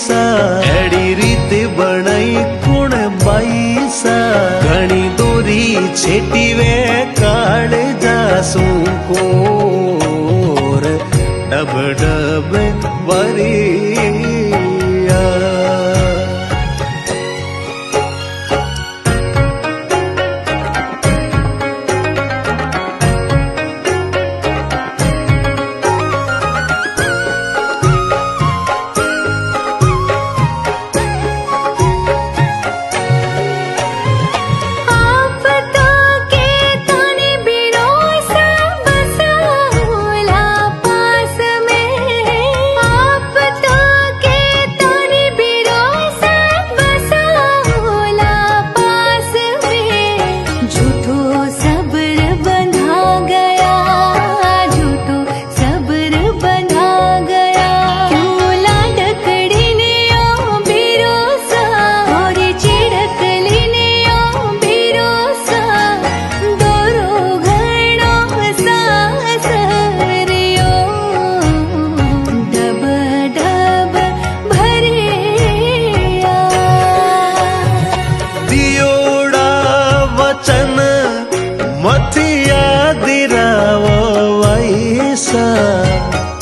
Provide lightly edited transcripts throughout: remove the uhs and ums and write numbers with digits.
सा एड़ी रीते बनाई कुण बाई सा घणी दोरी छेटी वे काले जासू कोर डब डब वरिया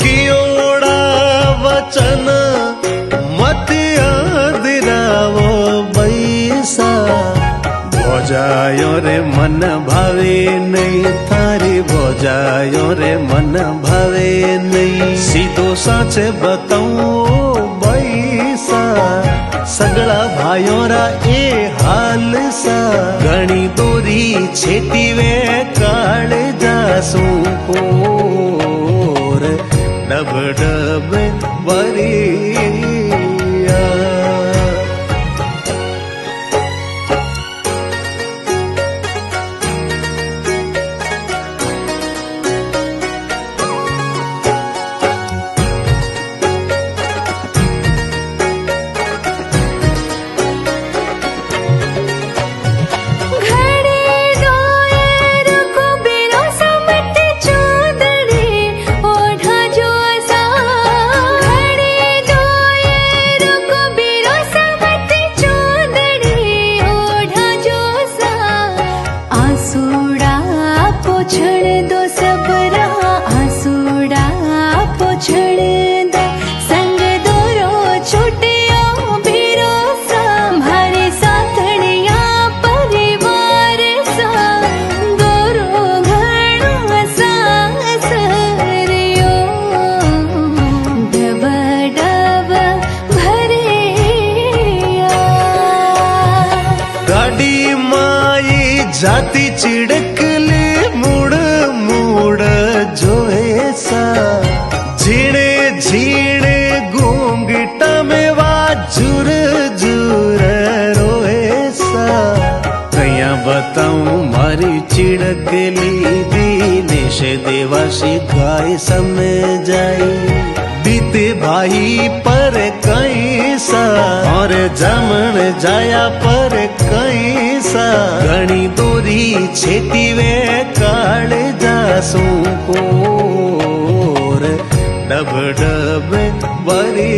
कियोड़ा वचन मत दिरावो बैसा भोजायो रे मन भावे नहीं थारी भोजायो रे मन भावे नहीं सीधो साचे बताऊं बैसा सगला भाइयों रा ए हाल सा घणी दोरी छेटी वे काले जासू को डब डब वरिया जाती चिड़कले मुड़ मुड़ जोए सा झीणे झीणे घूंघटा में वा झुर झुर रोए सा कया बताऊं मारी चिड़कली दीनेश देवाशी गाय समझाई बीते भाई पर कैसा और जमन जाया पर कैसा घणी दोरी छेटी वे काले जासू कोर डब डब वरी